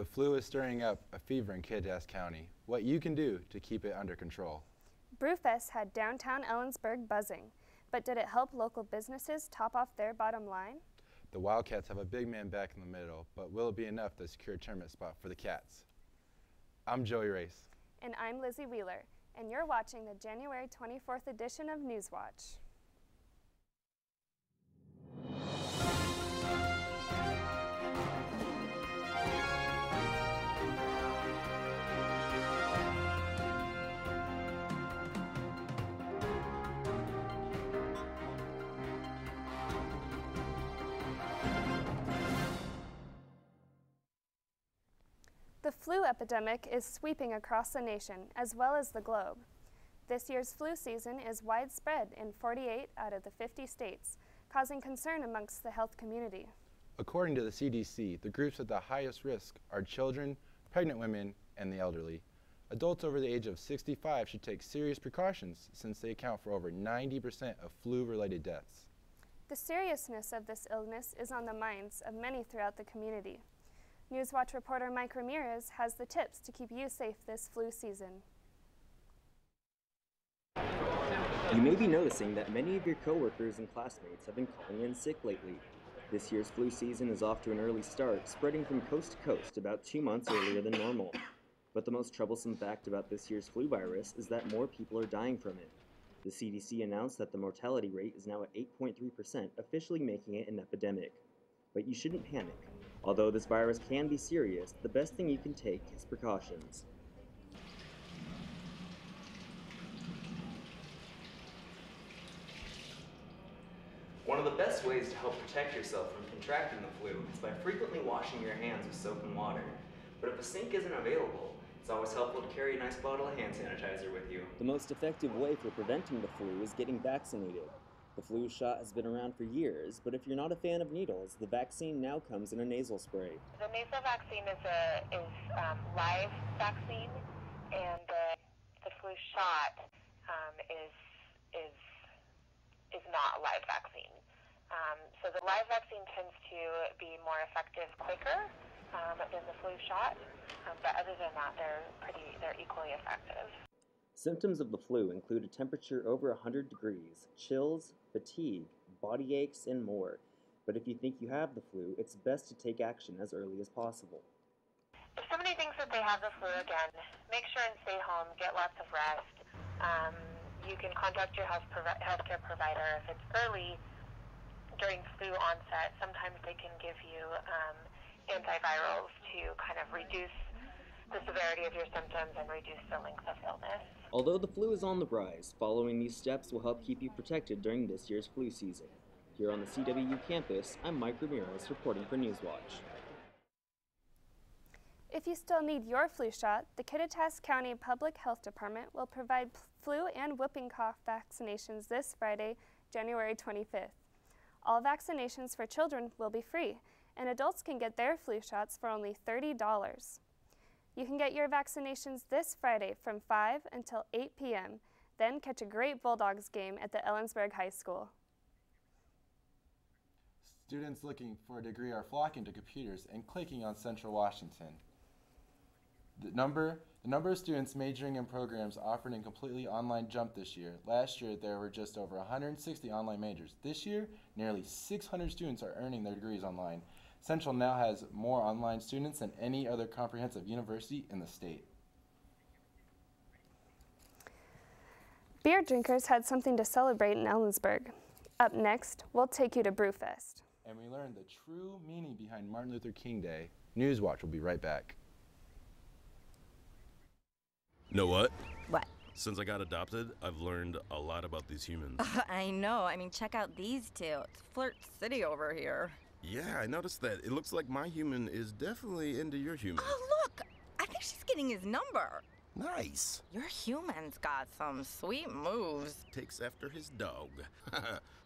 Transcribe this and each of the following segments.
The flu is stirring up a fever in Kittitas County. What you can do to keep it under control. Brewfest had downtown Ellensburg buzzing, but did it help local businesses top off their bottom line? The Wildcats have a big man back in the middle, but will it be enough to secure a tournament spot for the Cats? I'm Joey Race. And I'm Lizzie Wheeler, and you're watching the January 24th edition of Newswatch. The flu epidemic is sweeping across the nation as well as the globe. This year's flu season is widespread in 48 out of the 50 states, causing concern amongst the health community. According to the CDC, the groups at the highest risk are children, pregnant women, and the elderly. Adults over the age of 65 should take serious precautions since they account for over 90% of flu-related deaths. The seriousness of this illness is on the minds of many throughout the community. Newswatch reporter Mike Ramirez has the tips to keep you safe this flu season. You may be noticing that many of your coworkers and classmates have been calling in sick lately. This year's flu season is off to an early start, spreading from coast to coast about 2 months earlier than normal. But the most troublesome fact about this year's flu virus is that more people are dying from it. The CDC announced that the mortality rate is now at 8.3%, officially making it an epidemic. But you shouldn't panic. Although this virus can be serious, the best thing you can take is precautions. One of the best ways to help protect yourself from contracting the flu is by frequently washing your hands with soap and water. But if a sink isn't available, it's always helpful to carry a nice bottle of hand sanitizer with you. The most effective way for preventing the flu is getting vaccinated. The flu shot has been around for years, but if you're not a fan of needles, the vaccine now comes in a nasal spray. The nasal vaccine is a live vaccine, and the flu shot is not a live vaccine. So the live vaccine tends to be more effective quicker than the flu shot, but other than that, they're equally effective. Symptoms of the flu include a temperature over 100 degrees, chills, fatigue, body aches, and more. But if you think you have the flu, it's best to take action as early as possible. If somebody thinks that they have the flu again, make sure and stay home, get lots of rest. You can contact your healthcare provider. If it's early during flu onset, sometimes they can give you antivirals to kind of reduce the severity of your symptoms and reduce the length of illness. Although the flu is on the rise, following these steps will help keep you protected during this year's flu season. Here on the CWU campus, I'm Mike Ramirez reporting for Newswatch. If you still need your flu shot, the Kittitas County Public Health Department will provide flu and whooping cough vaccinations this Friday, January 25th. All vaccinations for children will be free, and adults can get their flu shots for only $30. You can get your vaccinations this Friday from 5 until 8 p.m., then catch a great Bulldogs game at the Ellensburg High School. Students looking for a degree are flocking to computers and clicking on Central Washington. The number of students majoring in programs offered in completely online jumped this year. Last year, there were just over 160 online majors. This year, nearly 600 students are earning their degrees online. Central now has more online students than any other comprehensive university in the state. Beer drinkers had something to celebrate in Ellensburg. Up next, we'll take you to Brewfest. And we learned the true meaning behind Martin Luther King Day. Newswatch will be right back. Know what? What? Since I got adopted, I've learned a lot about these humans. I know. I mean, check out these two. It's Flirt City over here. Yeah, I noticed that. It looks like my human is definitely into your human. Oh, look! I think she's getting his number. Nice. Your human's got some sweet moves. Takes after his dog.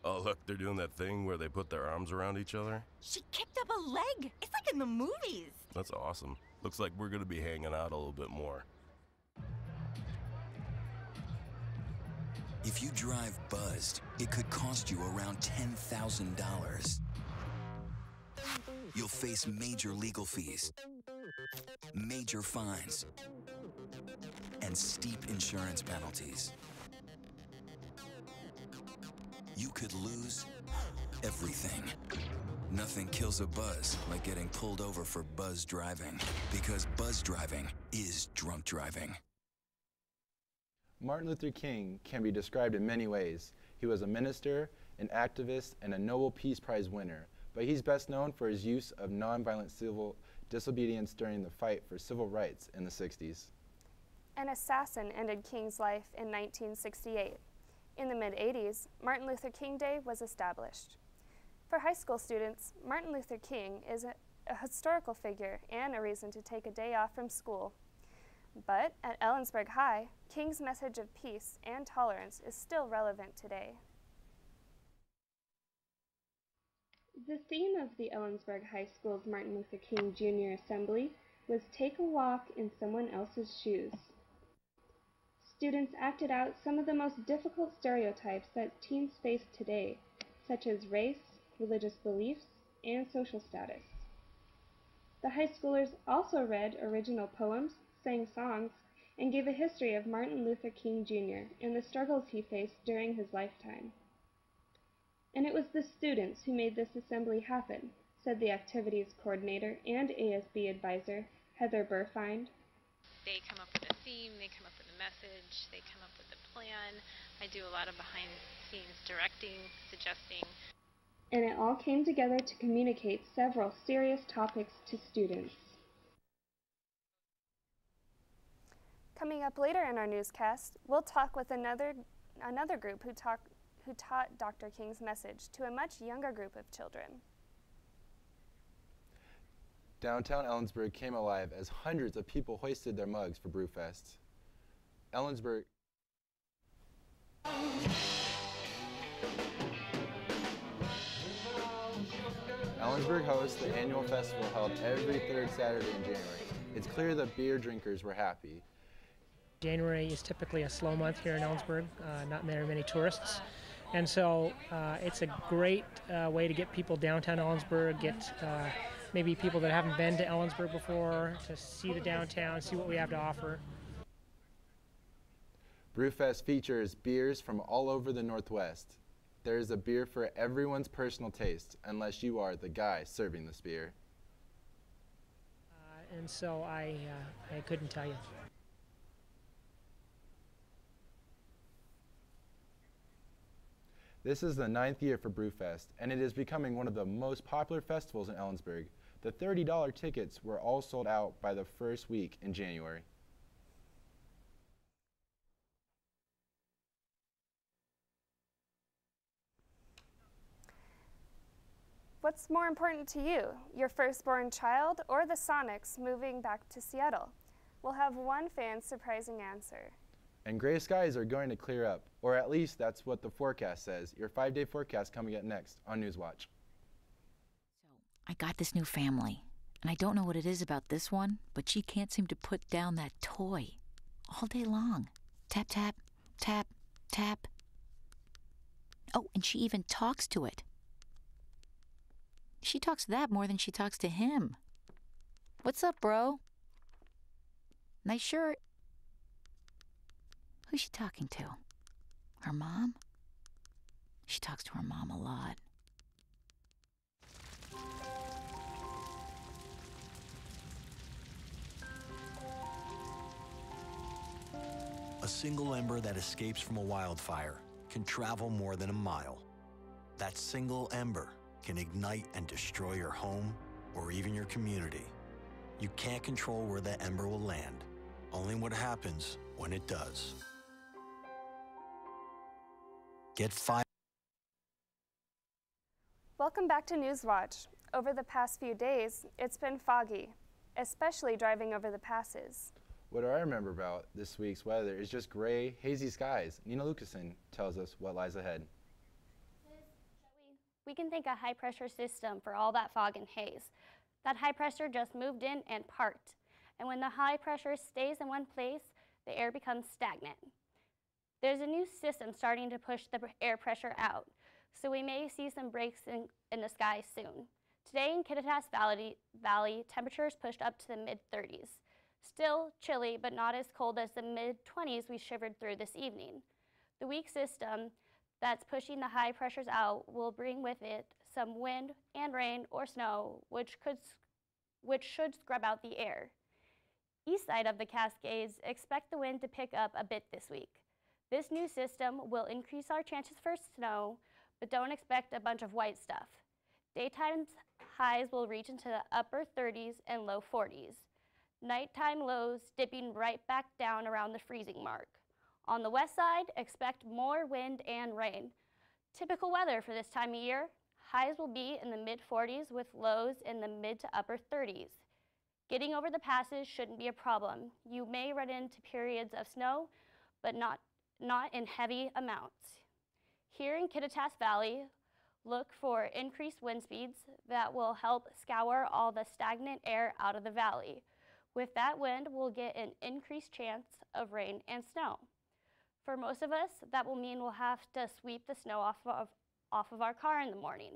Oh, look, they're doing that thing where they put their arms around each other. She kicked up a leg. It's like in the movies. That's awesome. Looks like we're gonna be hanging out a little bit more. If you drive buzzed, it could cost you around $10,000. You'll face major legal fees. major fines, and steep insurance penalties. You could lose everything. Nothing kills a buzz like getting pulled over for buzz driving, because buzz driving is drunk driving. Martin Luther King can be described in many ways. He was a minister, an activist, and a Nobel Peace Prize winner, but he's best known for his use of nonviolent civil disobedience during the fight for civil rights in the 60s. An assassin ended King's life in 1968. In the mid-80s, Martin Luther King Day was established. For high school students, Martin Luther King is a historical figure and a reason to take a day off from school. But at Ellensburg High, King's message of peace and tolerance is still relevant today. The theme of the Ellensburg High School's Martin Luther King Jr. Assembly was "Take a Walk in Someone Else's Shoes." Students acted out some of the most difficult stereotypes that teens face today, such as race, religious beliefs, and social status. The high schoolers also read original poems, sang songs, and gave a history of Martin Luther King Jr. and the struggles he faced during his lifetime. And it was the students who made this assembly happen, said the activities coordinator and ASB advisor, Heather Burfind. They come up with a theme, they come up with a message, they come up with a plan. I do a lot of behind-the-scenes directing, suggesting. And it all came together to communicate several serious topics to students. Coming up later in our newscast, we'll talk with another group who taught Dr. King's message to a much younger group of children. Downtown Ellensburg came alive as hundreds of people hoisted their mugs for Brewfest. Ellensburg hosts the annual festival held every third Saturday in January. It's clear the beer drinkers were happy. January is typically a slow month here in Ellensburg, not very many tourists. And so it's a great way to get people downtown Ellensburg, get maybe people that haven't been to Ellensburg before to see the downtown, see what we have to offer. Brewfest features beers from all over the Northwest. There is a beer for everyone's personal taste, unless you are the guy serving this beer. And so I couldn't tell you. This is the 9th year for Brewfest, and it is becoming one of the most popular festivals in Ellensburg. The $30 tickets were all sold out by the first week in January. What's more important to you, your firstborn child or the Sonics moving back to Seattle? We'll have one fan's surprising answer. And gray skies are going to clear up, or at least that's what the forecast says. Your 5-day forecast coming up next on Newswatch. So, I got this new family, and I don't know what it is about this one, but she can't seem to put down that toy all day long. Tap, tap, tap, tap. Oh, and she even talks to it. She talks to that more than she talks to him. What's up, bro? Nice shirt. Who's she talking to? Her mom? She talks to her mom a lot. A single ember that escapes from a wildfire can travel more than a mile. That single ember can ignite and destroy your home or even your community. You can't control where that ember will land, only what happens when it does. Get fire. Welcome back to Newswatch. Over the past few days, it's been foggy, especially driving over the passes. What do I remember about this week's weather is just gray, hazy skies. Nina Lucasen tells us what lies ahead. We can thank a high-pressure system for all that fog and haze. That high pressure just moved in and parked. And when the high pressure stays in one place, the air becomes stagnant. There's a new system starting to push the air pressure out, so we may see some breaks in the sky soon. Today in Kittitas Valley, temperatures pushed up to the mid-30s. Still chilly, but not as cold as the mid-20s we shivered through this evening. The weak system that's pushing the high pressures out will bring with it some wind and rain or snow, which should scrub out the air. East side of the Cascades, expect the wind to pick up a bit this week. This new system will increase our chances for snow, but don't expect a bunch of white stuff. Daytime highs will reach into the upper 30s and low 40s. Nighttime lows dipping right back down around the freezing mark. On the west side, expect more wind and rain. Typical weather for this time of year. Highs will be in the mid-40s with lows in the mid to upper 30s. Getting over the passes shouldn't be a problem. You may run into periods of snow, but not in heavy amounts. Here in Kittitas Valley, look for increased wind speeds that will help scour all the stagnant air out of the valley. With that wind, we'll get an increased chance of rain and snow. For most of us, that will mean we'll have to sweep the snow off of our car in the morning.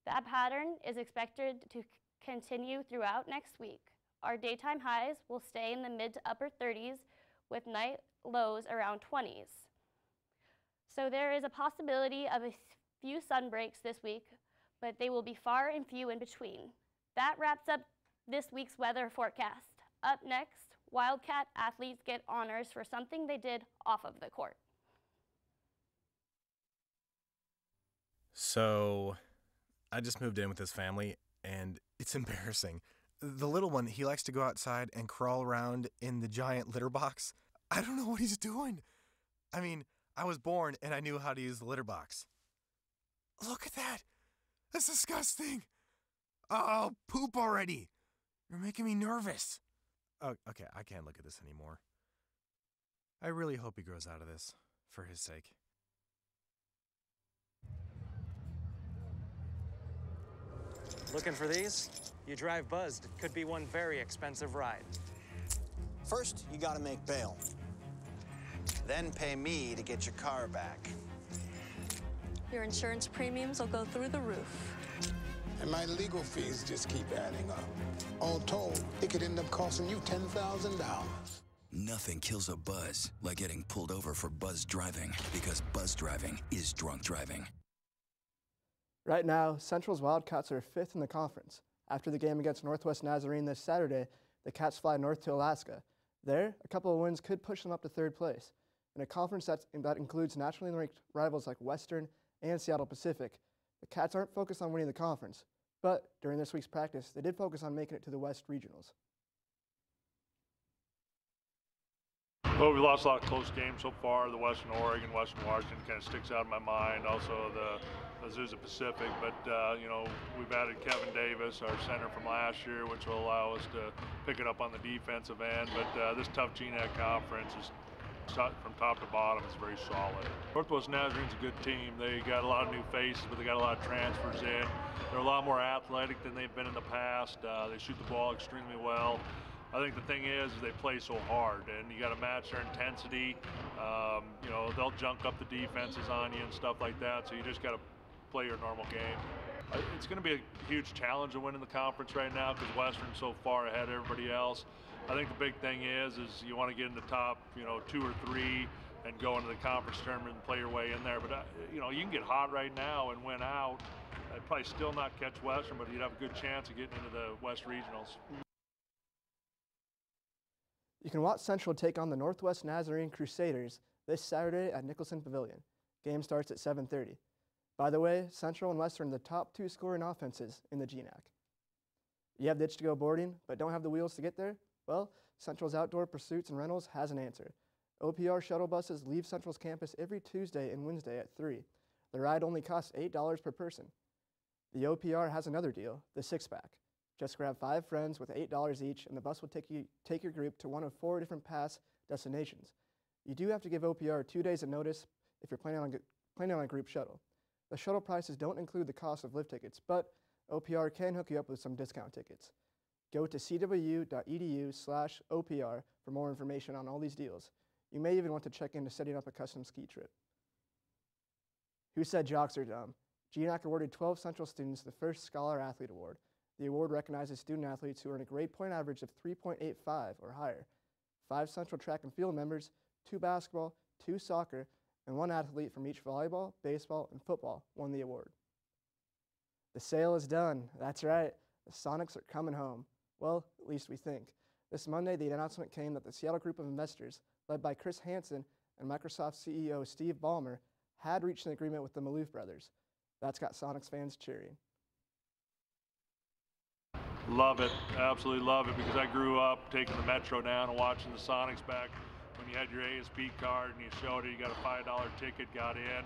That pattern is expected to continue throughout next week. Our daytime highs will stay in the mid to upper 30s with night lows around 20s. So there is a possibility of a few sun breaks this week, but they will be far and few in between. That wraps up this week's weather forecast. Up next, Wildcat athletes get honors for something they did off of the court. So, I just moved in with his family, and it's embarrassing. The little one, he likes to go outside and crawl around in the giant litter box. I don't know what he's doing. I mean, I was born and I knew how to use the litter box. Look at that. That's disgusting. Oh, poop already. You're making me nervous. Oh, okay, I can't look at this anymore. I really hope he grows out of this, for his sake. Looking for these? You drive Buzzed. It could be one very expensive ride. First, you gotta make bail. Then pay me to get your car back. Your insurance premiums will go through the roof. And my legal fees just keep adding up. All told, it could end up costing you $10,000. Nothing kills a buzz like getting pulled over for buzz driving, because buzz driving is drunk driving. Right now, Central's Wildcats are 5th in the conference. After the game against Northwest Nazarene this Saturday, the Cats fly north to Alaska. There, a couple of wins could push them up to 3rd place. In a conference that includes nationally ranked rivals like Western and Seattle Pacific, the Cats aren't focused on winning the conference, but during this week's practice, they did focus on making it to the West Regionals. Well, we lost a lot of close games so far. The Western Oregon, Western Washington kind of sticks out in my mind. Also the Azusa Pacific, but you know, we've added Kevin Davis, our center from last year, which will allow us to pick it up on the defensive end. But this tough GNAC conference is from top to bottom, it's very solid. Northwest Nazarene's a good team. They got a lot of new faces, but they got a lot of transfers in. They're a lot more athletic than they've been in the past. They shoot the ball extremely well. I think the thing is they play so hard, and you got to match their intensity. You know, they'll junk up the defenses on you and stuff like that, so you just got to play your normal game. It's going to be a huge challenge to win in the conference right now because Western's so far ahead of everybody else. I think the big thing is you want to get in the top, you know, 2 or 3 and go into the conference tournament and play your way in there. But you know, you can get hot right now and win out. I'd probably still not catch Western, but you'd have a good chance of getting into the West Regionals. You can watch Central take on the Northwest Nazarene Crusaders this Saturday at Nicholson Pavilion. Game starts at 7:30. By the way, Central and Western are the top 2 scoring offenses in the GNAC. You have the itch to go boarding, but don't have the wheels to get there? Well, Central's Outdoor Pursuits and Rentals has an answer. OPR shuttle buses leave Central's campus every Tuesday and Wednesday at 3. The ride only costs $8 per person. The OPR has another deal, the 6-pack. Just grab 5 friends with $8 each, and the bus will take your group to one of 4 different pass destinations. You do have to give OPR 2 days of notice if you're planning on a group shuttle. The shuttle prices don't include the cost of lift tickets, but OPR can hook you up with some discount tickets. Go to cwu.edu/OPR for more information on all these deals. You may even want to check into setting up a custom ski trip. Who said jocks are dumb? GNAC awarded 12 Central students the first Scholar Athlete Award. The award recognizes student athletes who earn a grade point average of 3.85 or higher. 5 Central track and field members, 2 basketball, 2 soccer, and 1 athlete from each volleyball, baseball, and football won the award. The sale is done. That's right. The Sonics are coming home. Well, at least we think. This Monday, the announcement came that the Seattle Group of Investors, led by Chris Hansen and Microsoft CEO Steve Ballmer, had reached an agreement with the Maloof brothers. That's got Sonics fans cheering. Love it, absolutely love it, because I grew up taking the Metro down and watching the Sonics back when you had your ASB card and you showed it, you got a $5 ticket, got in.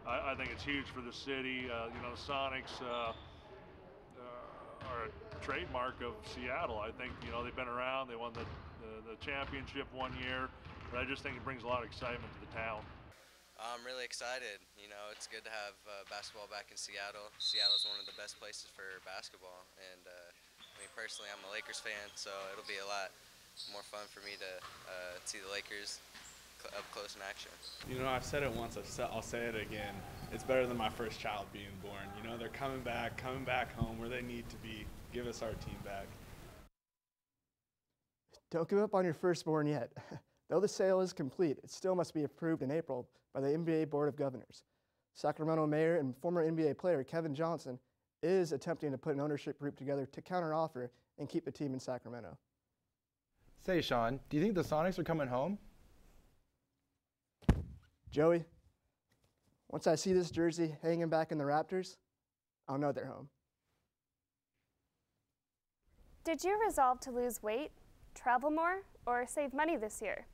I think it's huge for the city. You know, the Sonics are a trademark of Seattle. I think, you know, they've been around, they won the championship one year, but I just think it brings a lot of excitement to the town. I'm really excited. You know, it's good to have basketball back in Seattle. Seattle's one of the best places for basketball, and I mean, personally, I'm a Lakers fan, so it'll be a lot more fun for me to see the Lakers up close in action. You know, I've said it once, I'll say it again. It's better than my first child being born. You know, they're coming back home where they need to be. Give us our team back. Don't give up on your firstborn yet. Though the sale is complete, it still must be approved in April by the NBA Board of Governors. Sacramento Mayor and former NBA player Kevin Johnson is attempting to put an ownership group together to counteroffer and keep the team in Sacramento. Say, Sean, do you think the Sonics are coming home? Joey, once I see this jersey hanging back in the Raptors, I'll know they're home. Did you resolve to lose weight, travel more, or save money this year?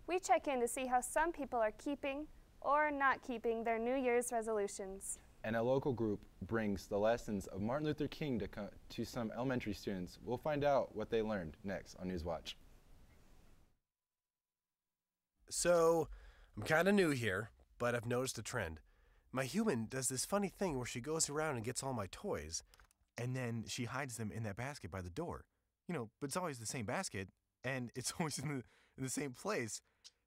We check in to see how some people are keeping or not keeping their New Year's resolutions. And a local group brings the lessons of Martin Luther King to some elementary students. We'll find out what they learned next on Newswatch. So, I'm kind of new here, but I've noticed a trend. My human does this funny thing where she goes around and gets all my toys, and then she hides them in that basket by the door. You know, but it's always the same basket, and it's always in the same place.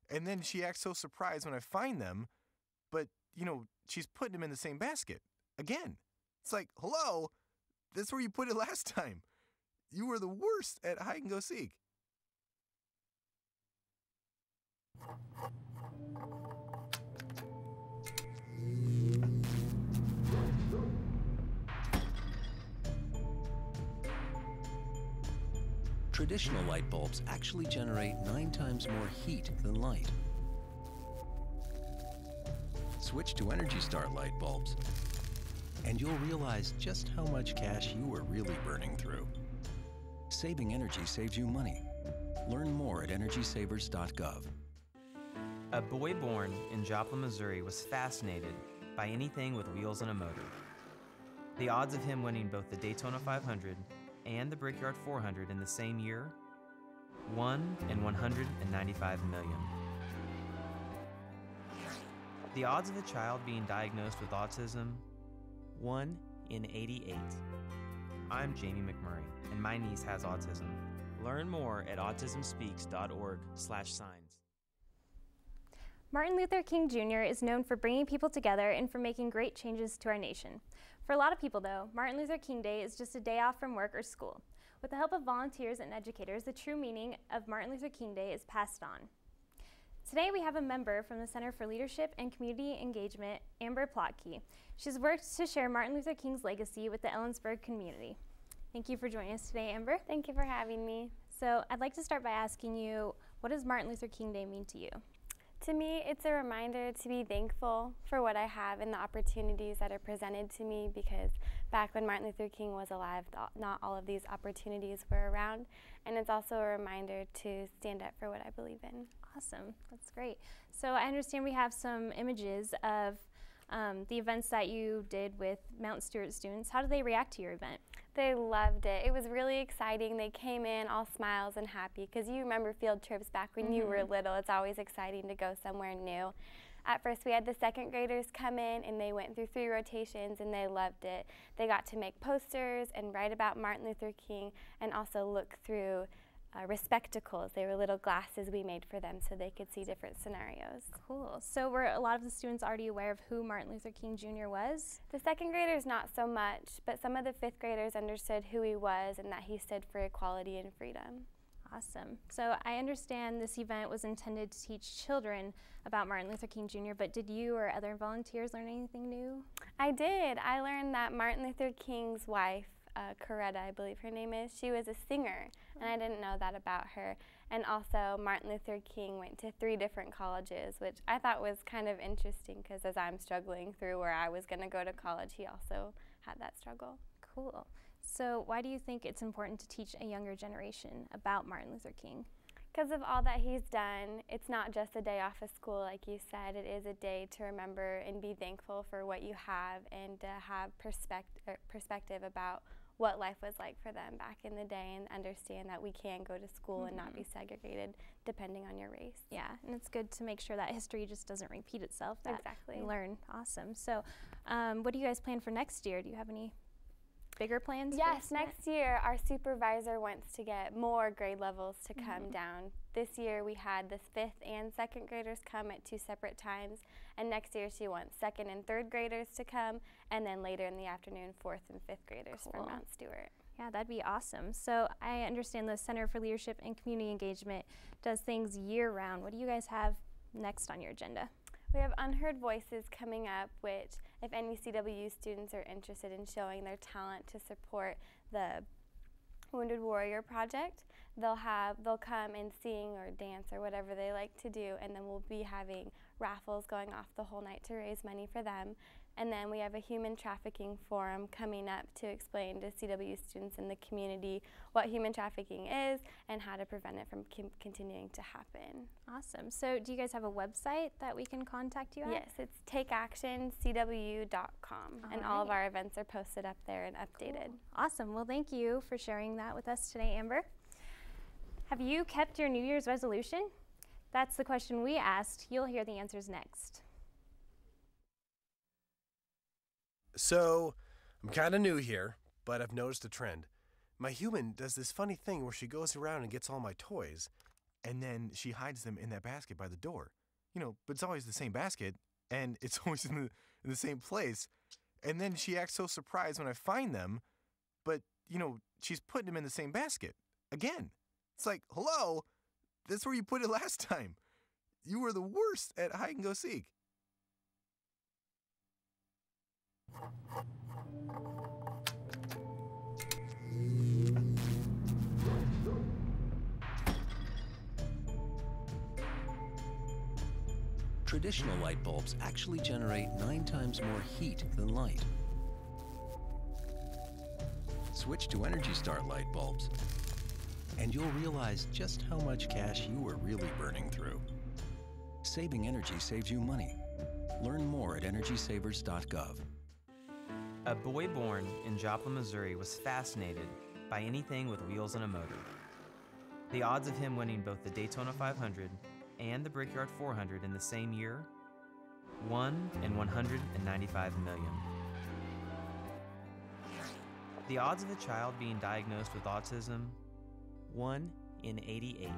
And then she acts so surprised when I find them, but, you know, she's putting them in the same basket again. It's like, hello, that's where you put it last time. You were the worst at hide and go seek. Traditional light bulbs actually generate 9 times more heat than light. Switch to Energy Star light bulbs, and you'll realize just how much cash you were really burning through. Saving energy saves you money. Learn more at EnergySavers.gov. A boy born in Joplin, Missouri was fascinated by anything with wheels and a motor. The odds of him winning both the Daytona 500 and the Brickyard 400 in the same year? 1 in 195 million. The odds of a child being diagnosed with autism? 1 in 88. I'm Jamie McMurray, and my niece has autism. Learn more at autismspeaks.org/signs. Martin Luther King Jr. is known for bringing people together and for making great changes to our nation. For a lot of people, though, Martin Luther King Day is just a day off from work or school. With the help of volunteers and educators, the true meaning of Martin Luther King Day is passed on. Today we have a member from the Center for Leadership and Community Engagement, Amber Plotke. She's worked to share Martin Luther King's legacy with the Ellensburg community. Thank you for joining us today, Amber. Thank you for having me. So I'd like to start by asking you, what does Martin Luther King Day mean to you? To me, it's a reminder to be thankful for what I have and the opportunities that are presented to me, because back when Martin Luther King was alive, not all of these opportunities were around. And it's also a reminder to stand up for what I believe in. Awesome, that's great. So I understand we have some images of the events that you did with Mount Stewart students. How did they react to your event? They loved it. It was really exciting. They came in all smiles and happy, because you remember field trips back when you were little. It's always exciting to go somewhere new. At first we had the second graders come in, and they went through 3 rotations, and they loved it. They got to make posters and write about Martin Luther King, and also look through respectacles. They were little glasses we made for them so they could see different scenarios. Cool. So were a lot of the students already aware of who Martin Luther King Jr. was? The second graders not so much, but some of the fifth graders understood who he was and that he stood for equality and freedom. Awesome. So I understand this event was intended to teach children about Martin Luther King Jr., but did you or other volunteers learn anything new? I did. I learned that Martin Luther King's wife, Coretta, I believe her name is, she was a singer, and I didn't know that about her. And also, Martin Luther King went to 3 different colleges, which I thought was kind of interesting because as I'm struggling through where I was going to go to college, he also had that struggle. Cool. So why do you think it's important to teach a younger generation about Martin Luther King? Because of all that he's done. It's not just a day off of school, like you said. It is a day to remember and be thankful for what you have and to have perspective about what life was like for them back in the day and understand that we can go to school and not be segregated depending on your race. Yeah, and it's good to make sure that history just doesn't repeat itself. That exactly. We learn. Awesome. So what do you guys plan for next year? Do you have any bigger plans? Yes, next year our supervisor wants to get more grade levels to come down. This year we had the 5th and 2nd graders come at 2 separate times, and next year she wants 2nd and 3rd graders to come, and then later in the afternoon 4th and 5th graders from Mount Stewart. Yeah, that'd be awesome. So I understand the Center for Leadership and Community Engagement does things year-round. What do you guys have next on your agenda? We have Unheard Voices coming up, which if any CW students are interested in showing their talent to support the Wounded Warrior Project, they'll come and sing or dance or whatever they like to do, and then we'll be having raffles going off the whole night to raise money for them. And then we have a human trafficking forum coming up to explain to CW students in the community what human trafficking is and how to prevent it from continuing to happen. Awesome. So do you guys have a website that we can contact you at? Yes, it's takeactioncw.com, and all of our events are posted up there and updated. Cool. Awesome. Well, thank you for sharing that with us today, Amber. Have you kept your New Year's resolution? That's the question we asked. You'll hear the answers next. So, I'm kind of new here, but I've noticed a trend. My human does this funny thing where she goes around and gets all my toys, and then she hides them in that basket by the door. You know, but it's always the same basket, and it's always in the same place. And then she acts so surprised when I find them, but, you know, she's putting them in the same basket again. It's like, hello, that's where you put it last time. You were the worst at hide and go seek. Traditional light bulbs actually generate 9 times more heat than light. Switch to Energy Star light bulbs, and you'll realize just how much cash you were really burning through. Saving energy saves you money. Learn more at EnergySavers.gov. A boy born in Joplin, Missouri was fascinated by anything with wheels and a motor. The odds of him winning both the Daytona 500 and the Brickyard 400 in the same year? 1 in 195 million. The odds of a child being diagnosed with autism? 1 in 88.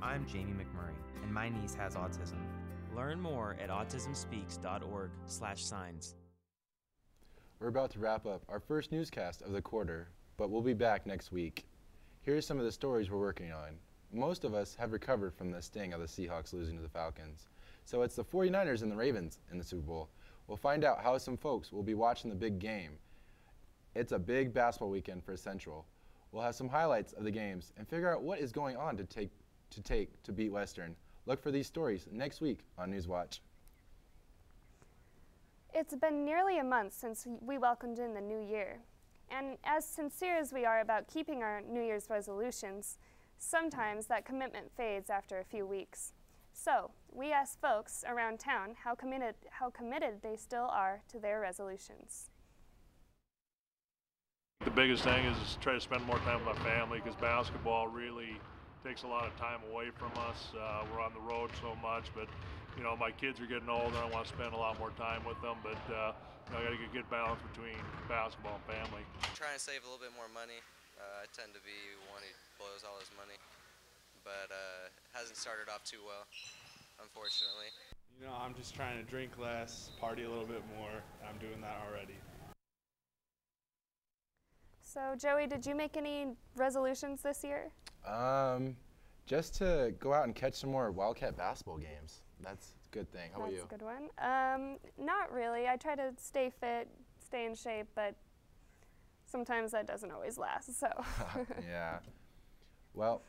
I'm Jamie McMurray, and my niece has autism. Learn more at autismspeaks.org/signs. We're about to wrap up our first newscast of the quarter, but we'll be back next week. Here's some of the stories we're working on. Most of us have recovered from the sting of the Seahawks losing to the Falcons. So it's the 49ers and the Ravens in the Super Bowl. We'll find out how some folks will be watching the big game. It's a big basketball weekend for Central. We'll have some highlights of the games and figure out what is going on to beat Western. Look for these stories next week on Newswatch. It's been nearly a month since we welcomed in the new year. And as sincere as we are about keeping our New Year's resolutions, sometimes that commitment fades after a few weeks. So, we asked folks around town how committed they still are to their resolutions. The biggest thing is try to spend more time with my family, because basketball really takes a lot of time away from us. We're on the road so much, but you know, my kids are getting older. I want to spend a lot more time with them, but you know, I got to get a good balance between basketball and family. Trying to save a little bit more money I tend to be one who blows all his money, but hasn't started off too well, unfortunately. You know, I'm just trying to drink less, party a little bit more. I'm doing that already. So Joey, did you make any resolutions this year? Just to go out and catch some more Wildcat basketball games. That's a good thing. How about you? That's a good one. Not really. I try to stay fit, stay in shape, but sometimes that doesn't always last, so. Yeah. Well,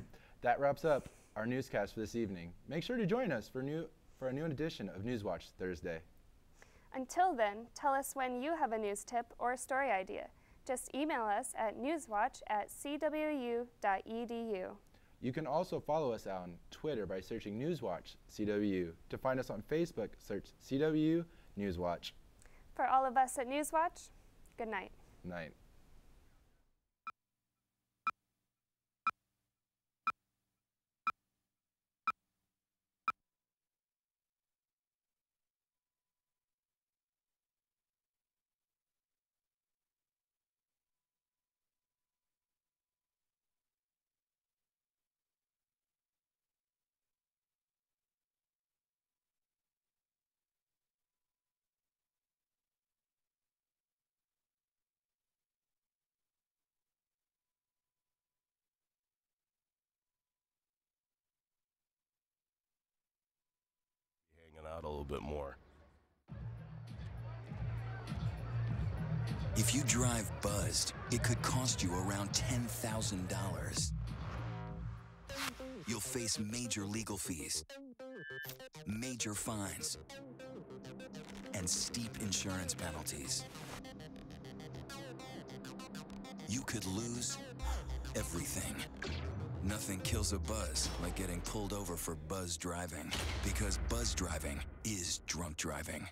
that wraps up our newscast for this evening. Make sure to join us for a new edition of Newswatch Thursday. Until then, tell us when you have a news tip or a story idea. Just email us at newswatch@cwu.edu. You can also follow us on Twitter by searching Newswatch CW. To find us on Facebook, search CW Newswatch. For all of us at Newswatch, good night. Night. Out a little bit more. If you drive buzzed, it could cost you around $10,000. You'll face major legal fees, major fines, and steep insurance penalties. You could lose everything. Nothing kills a buzz like getting pulled over for buzz driving, because buzz driving is drunk driving.